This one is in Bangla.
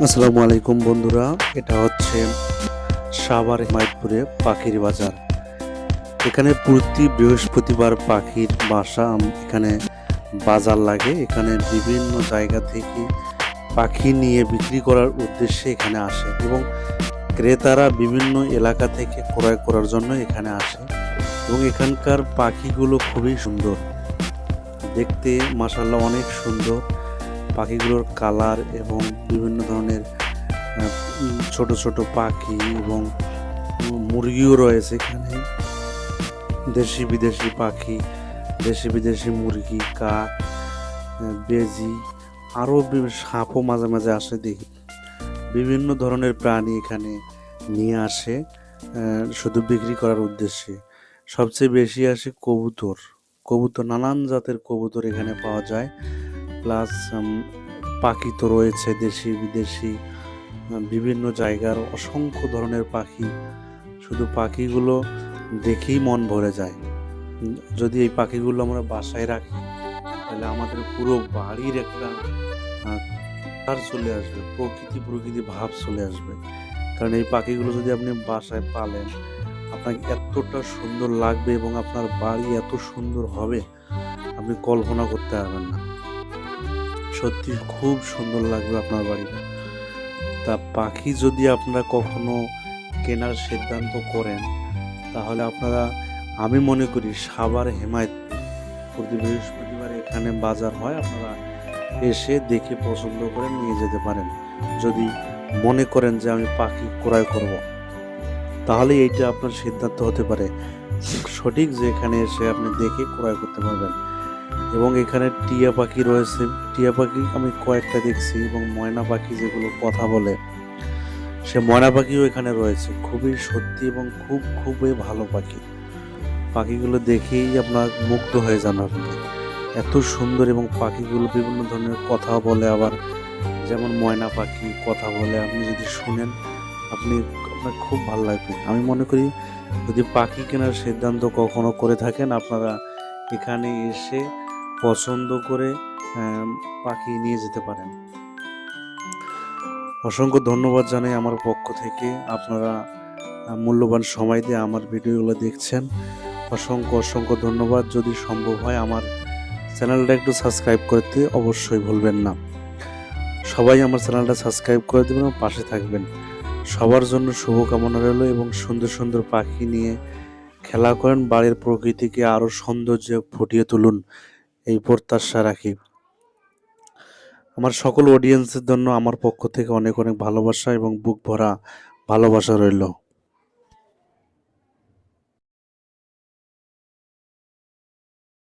আসসালামু আলাইকুম বন্ধুরা, এটা হচ্ছে সাভার হিমায়তপুরে পাখির বাজার। এখানে প্রতি বৃহস্পতিবার পাখির বাসা এখানে বাজার লাগে। এখানে বিভিন্ন জায়গা থেকে পাখি নিয়ে বিক্রি করার উদ্দেশ্যে এখানে আসে এবং ক্রেতারা বিভিন্ন এলাকা থেকে ক্রয় করার জন্য এখানে আসে এবং এখানকার পাখিগুলো খুবই সুন্দর দেখতে, মাশাআল্লাহ অনেক সুন্দর। পাখিগুলোর কালার এবং বিভিন্ন ধরনের ছোট ছোট পাখি এবং মুরগিও রয়েছে এখানে, দেশি বিদেশি পাখি, দেশি বিদেশি মুরগি, কাক, বেজি, আরও সাপও মাঝে মাঝে আসে দেখি। বিভিন্ন ধরনের প্রাণী এখানে নিয়ে আসে শুধু বিক্রি করার উদ্দেশ্যে। সবচেয়ে বেশি আসে কবুতর। নানান জাতের কবুতর এখানে পাওয়া যায়। প্লাস পাখি তো রয়েছে দেশি বিদেশি, বিভিন্ন জায়গার অসংখ্য ধরনের পাখি। শুধু পাখিগুলো দেখেই মন ভরে যায়। যদি এই পাখিগুলো আমরা বাসায় রাখি তাহলে আমাদের পুরো বাড়ির একটা চলে আসবে, প্রকৃতি ভাব চলে আসবে। কারণ এই পাখিগুলো যদি আপনি বাসায় পালেন, আপনাকে এতটা সুন্দর লাগবে এবং আপনার বাড়ি এত সুন্দর হবে আপনি কল্পনা করতে পারবেন না। সত্যি খুব সুন্দর লাগবে আপনার বাড়িটা। তা পাখি যদি আপনারা কখনো কেনার সিদ্ধান্ত করেন তাহলে আপনারা, আমি মনে করি সাভার হিমায়তপুর প্রতি বৃহস্পতিবার এখানে বাজার হয়, আপনারা এসে দেখে পছন্দ করে নিয়ে যেতে পারেন। যদি মনে করেন যে আমি পাখি ক্রয় করব, তাহলে এইটা আপনার সিদ্ধান্ত হতে পারে সঠিক, যে এখানে এসে আপনি দেখে ক্রয় করতে পারবেন। এবং এখানে টিয়া পাখি রয়েছে, টিয়া পাখি আমি কয়েকটা দেখছি, এবং ময়না পাখি যেগুলো কথা বলে, সে ময়না পাখিও এখানে রয়েছে। খুবই সত্যি এবং খুবই ভালো পাখি। পাখিগুলো দেখেই আপনার মুগ্ধ হয়ে যান আপনি, এত সুন্দর। এবং পাখিগুলো বিভিন্ন ধরনের কথা বলে, আবার যেমন ময়না পাখি কথা বলে, আপনি যদি শুনেন আপনার খুব ভালো লাগবে। আমি মনে করি যদি পাখি কেনার সিদ্ধান্ত কখনো করে থাকেন, আপনারা এখানে এসে পছন্দ করে পাখি নিয়ে যেতে পারেন। অসংখ্য ধন্যবাদ জানাই আমার পক্ষ থেকে। আপনারা মূল্যবান সময় দিয়ে আমার ভিডিওগুলো দেখছেন, অসংখ্য ধন্যবাদ। যদি সম্ভব হয় আমার চ্যানেলটা একটু সাবস্ক্রাইব করতে অবশ্যই ভুলবেন না। সবাই আমার চ্যানেলটা সাবস্ক্রাইব করে দেবেন এবং পাশে থাকবেন। সবার জন্য শুভকামনা রইল এবং সুন্দর সুন্দর পাখি নিয়ে খেলা করেন, বাড়ির প্রকৃতিকে আরও সৌন্দর্য ফুটিয়ে তুলুন, এই প্রত্যাশা রাখি। আমার সকল অডিয়েন্সের জন্য আমার পক্ষ থেকে অনেক ভালোবাসা এবং বুক ভরা ভালোবাসা রইল।